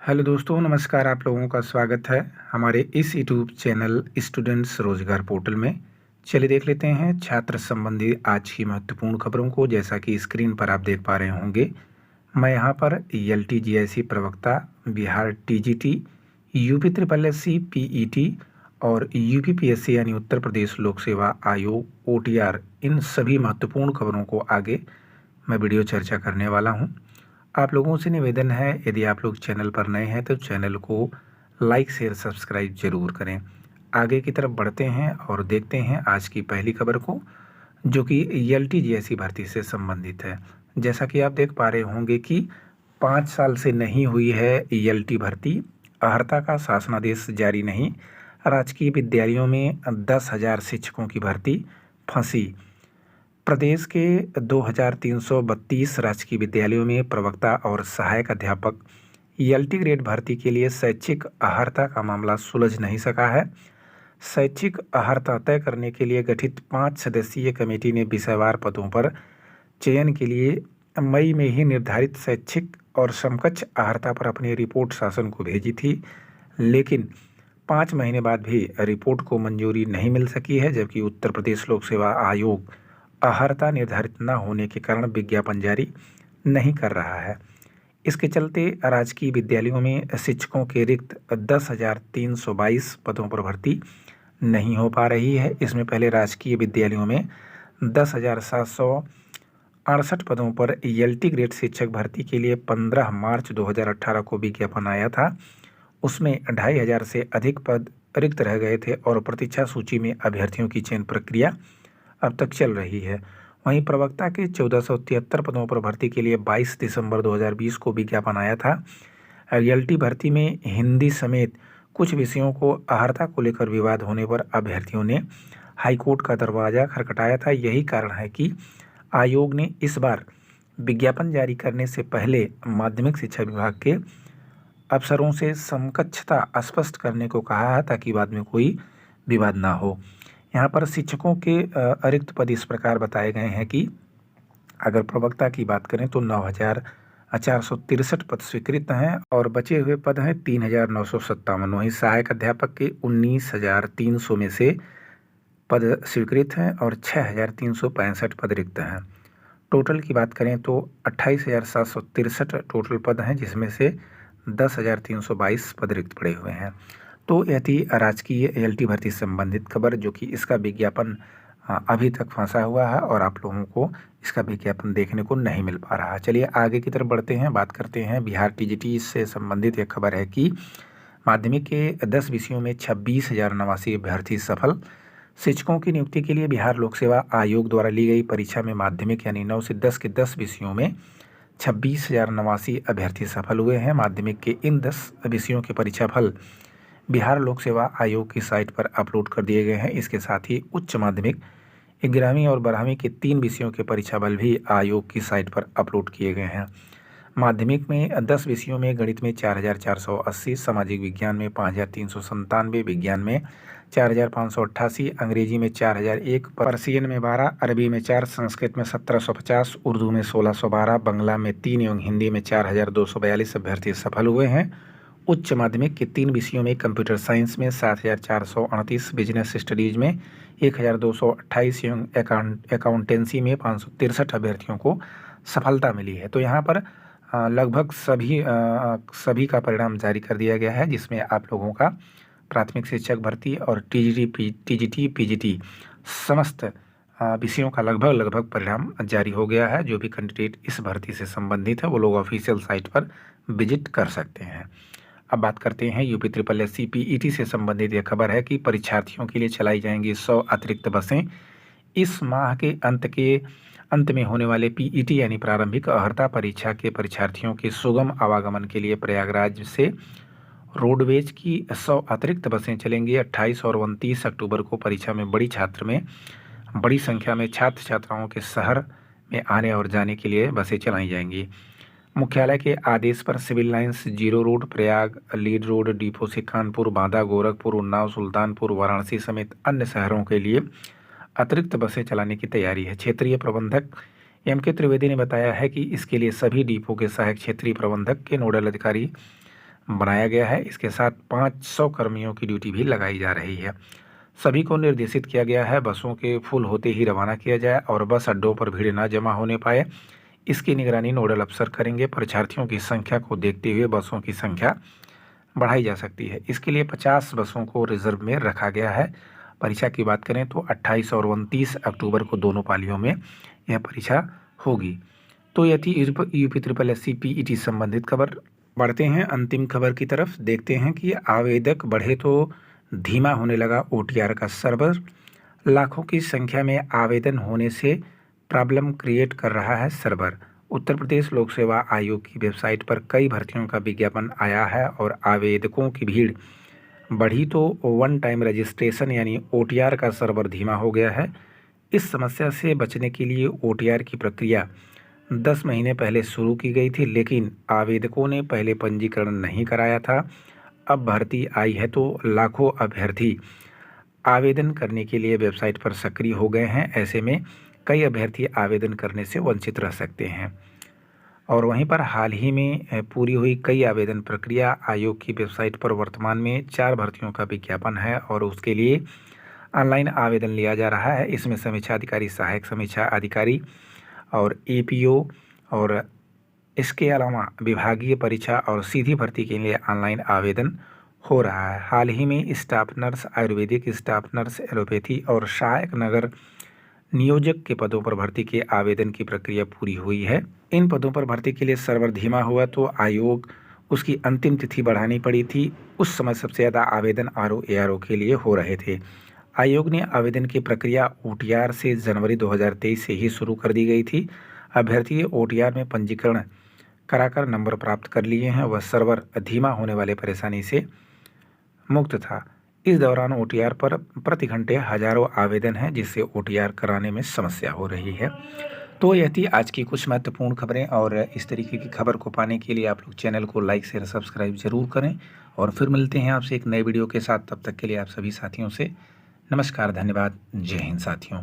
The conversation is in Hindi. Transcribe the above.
हेलो दोस्तों, नमस्कार। आप लोगों का स्वागत है हमारे इस यूट्यूब चैनल स्टूडेंट्स रोजगार पोर्टल में। चलिए देख लेते हैं छात्र संबंधी आज की महत्वपूर्ण खबरों को। जैसा कि स्क्रीन पर आप देख पा रहे होंगे, मैं यहाँ पर LTGIC प्रवक्ता, Bihar TGT, UP SSSC PET और UPPSC यानी उत्तर प्रदेश लोक सेवा आयोग OTR, इन सभी महत्वपूर्ण खबरों को आगे मैं वीडियो चर्चा करने वाला हूँ। आप लोगों से निवेदन है, यदि आप लोग चैनल पर नए हैं तो चैनल को लाइक शेयर सब्सक्राइब जरूर करें। आगे की तरफ बढ़ते हैं और देखते हैं आज की पहली खबर को, जो कि LTGIC भर्ती से संबंधित है। जैसा कि आप देख पा रहे होंगे कि 5 साल से नहीं हुई है LT भर्ती, अहर्ता का शासनादेश जारी नहीं, राजकीय विद्यालयों में 10,000 शिक्षकों की भर्ती फंसी। प्रदेश के 2,332 राजकीय विद्यालयों में प्रवक्ता और सहायक अध्यापक LT ग्रेड भर्ती के लिए शैक्षिक अहर्ता का मामला सुलझ नहीं सका है। शैक्षिक अहर्ता तय करने के लिए गठित 5 सदस्यीय कमेटी ने विषयवार पदों पर चयन के लिए मई में ही निर्धारित शैक्षिक और समकक्ष अहर्ता पर अपनी रिपोर्ट शासन को भेजी थी, लेकिन 5 महीने बाद भी रिपोर्ट को मंजूरी नहीं मिल सकी है। जबकि उत्तर प्रदेश लोक सेवा आयोग अहर्ता निर्धारित न होने के कारण विज्ञापन जारी नहीं कर रहा है। इसके चलते राजकीय विद्यालयों में शिक्षकों के रिक्त 10,322 पदों पर भर्ती नहीं हो पा रही है। इसमें पहले राजकीय विद्यालयों में 10,768 पदों पर LT ग्रेड शिक्षक भर्ती के लिए 15 मार्च 2018 को विज्ञापन आया था। उसमें 2,500 से अधिक पद रिक्त रह गए थे और प्रतीक्षा सूची में अभ्यर्थियों की चयन प्रक्रिया अब तक चल रही है। वहीं प्रवक्ता के 1473 पदों पर भर्ती के लिए 22 दिसंबर 2020 को विज्ञापन आया था। LT भर्ती में हिंदी समेत कुछ विषयों को अहर्ता को लेकर विवाद होने पर अभ्यर्थियों ने हाईकोर्ट का दरवाजा खटखटाया था। यही कारण है कि आयोग ने इस बार विज्ञापन जारी करने से पहले माध्यमिक शिक्षा विभाग के अफसरों से समकक्षता स्पष्ट करने को कहा है, ताकि बाद में कोई विवाद ना हो। यहाँ पर शिक्षकों के अतिरिक्त पद इस प्रकार बताए गए हैं कि अगर प्रवक्ता की बात करें तो 9,463 पद स्वीकृत हैं और बचे हुए पद हैं 3,957। वहीं सहायक अध्यापक के 19,300 में से पद स्वीकृत हैं और 6,365 पद रिक्त हैं। टोटल की बात करें तो 28,763 टोटल पद हैं, जिसमें से 10,322 पद रिक्त पड़े हुए हैं। तो यह थी राजकीय LT भर्ती से संबंधित खबर, जो कि इसका विज्ञापन अभी तक फंसा हुआ है और आप लोगों को इसका विज्ञापन देखने को नहीं मिल पा रहा। चलिए आगे की तरफ बढ़ते हैं, बात करते हैं बिहार TGT से संबंधित। एक खबर है कि माध्यमिक के 10 विषयों में 26,089 अभ्यर्थी सफल। शिक्षकों की नियुक्ति के लिए बिहार लोक सेवा आयोग द्वारा ली गई परीक्षा में माध्यमिक यानी 9 से 10 के 10 विषयों में 26,089 अभ्यर्थी सफल हुए हैं। माध्यमिक के इन 10 विषयों के परीक्षा फल बिहार लोक सेवा आयोग की साइट पर अपलोड कर दिए गए हैं। इसके साथ ही उच्च माध्यमिक 11वीं और 12वीं के 3 विषयों के परीक्षा फल भी आयोग की साइट पर अपलोड किए गए हैं। माध्यमिक में 10 विषयों में गणित में 4,480, सामाजिक विज्ञान में 5,397, विज्ञान में 4,588, अंग्रेजी में 4,001, पर्शियन में 12, अरबी में 4, संस्कृत में 1,750, उर्दू में 1,612, बांग्ला में 3 एवं हिंदी में 4,242 अभ्यर्थी सफल हुए हैं। उच्च माध्यमिक के 3 विषयों में कंप्यूटर साइंस में 7,438, बिजनेस स्टडीज में 1,228 एवं अकाउंटेंसी में 563 अभ्यर्थियों को सफलता मिली है। तो यहाँ पर लगभग सभी का परिणाम जारी कर दिया गया है, जिसमें आप लोगों का प्राथमिक शिक्षक भर्ती और TGT PGT समस्त विषयों का लगभग परिणाम जारी हो गया है। जो भी कैंडिडेट इस भर्ती से संबंधित है वो लोग ऑफिशियल साइट पर विजिट कर सकते हैं। अब बात करते हैं UP SSSC PET से संबंधित। यह खबर है कि परीक्षार्थियों के लिए चलाई जाएंगी 100 अतिरिक्त बसें। इस माह के अंत में होने वाले PET यानी प्रारंभिक अहर्ता परीक्षा के परीक्षार्थियों के सुगम आवागमन के लिए प्रयागराज से रोडवेज की 100 अतिरिक्त बसें चलेंगी। 28 और 29 अक्टूबर को परीक्षा में बड़ी संख्या में छात्र छात्राओं के शहर में आने और जाने के लिए बसें चलाई जाएंगी। मुख्यालय के आदेश पर Civil Lines, Zero Road, Prayag, Lead Road, depot से कानपुर, बांदा, गोरखपुर, उन्नाव, सुल्तानपुर, वाराणसी समेत अन्य शहरों के लिए अतिरिक्त बसें चलाने की तैयारी है। क्षेत्रीय प्रबंधक MK त्रिवेदी ने बताया है कि इसके लिए सभी डिपो के सहायक क्षेत्रीय प्रबंधक के नोडल अधिकारी बनाया गया है। इसके साथ 500 कर्मियों की ड्यूटी भी लगाई जा रही है। सभी को निर्देशित किया गया है बसों के फुल होते ही रवाना किया जाए और बस अड्डों पर भीड़ न जमा होने पाए। इसकी निगरानी नोडल अफसर करेंगे। परीक्षार्थियों की संख्या को देखते हुए बसों की संख्या बढ़ाई जा सकती है। इसके लिए 50 बसों को रिजर्व में रखा गया है। परीक्षा की बात करें तो 28 और 29 अक्टूबर को दोनों पालियों में यह परीक्षा होगी। तो यह थी UP triple S C PET संबंधित खबर। बढ़ते हैं अंतिम खबर की तरफ। देखते हैं कि आवेदक बढ़े तो धीमा होने लगा ओटीआर का सर्वर। लाखों की संख्या में आवेदन होने से प्रॉब्लम क्रिएट कर रहा है सर्वर। उत्तर प्रदेश लोक सेवा आयोग की वेबसाइट पर कई भर्तियों का विज्ञापन आया है और आवेदकों की भीड़ बढ़ी तो वन टाइम रजिस्ट्रेशन यानी ओटीआर का सर्वर धीमा हो गया है। इस समस्या से बचने के लिए ओटीआर की प्रक्रिया 10 महीने पहले शुरू की गई थी, लेकिन आवेदकों ने पहले पंजीकरण नहीं कराया था। अब भर्ती आई है तो लाखों अभ्यर्थी आवेदन करने के लिए वेबसाइट पर सक्रिय हो गए हैं। ऐसे में कई अभ्यर्थी आवेदन करने से वंचित रह सकते हैं। और वहीं पर हाल ही में पूरी हुई कई आवेदन प्रक्रिया आयोग की वेबसाइट पर वर्तमान में 4 भर्तियों का विज्ञापन है और उसके लिए ऑनलाइन आवेदन लिया जा रहा है। इसमें समीक्षा अधिकारी, सहायक समीक्षा अधिकारी और एपीओ और इसके अलावा विभागीय परीक्षा और सीधी भर्ती के लिए ऑनलाइन आवेदन हो रहा है। हाल ही में staff nurse, Ayurvedic staff nurse, allopathy और सहायक नगर नियोजक के पदों पर भर्ती के आवेदन की प्रक्रिया पूरी हुई है। इन पदों पर भर्ती के लिए सर्वर धीमा हुआ तो आयोग उसकी अंतिम तिथि बढ़ानी पड़ी थी। उस समय सबसे ज़्यादा आवेदन आरओ एआरओ के लिए हो रहे थे। आयोग ने आवेदन की प्रक्रिया ओटीआर से जनवरी 2023 से ही शुरू कर दी गई थी। अभ्यर्थी ओटीआर में पंजीकरण कराकर नंबर प्राप्त कर लिए हैं। वह सर्वर धीमा होने वाले परेशानी से मुक्त था। इस दौरान ओटीआर पर प्रति घंटे हजारों आवेदन हैं, जिससे ओटीआर कराने में समस्या हो रही है। तो यह थी आज की कुछ महत्वपूर्ण खबरें और इस तरीके की खबर को पाने के लिए आप लोग चैनल को लाइक शेयर सब्सक्राइब जरूर करें और फिर मिलते हैं आपसे एक नए वीडियो के साथ। तब तक के लिए आप सभी साथियों से नमस्कार, धन्यवाद, जय हिंद साथियों।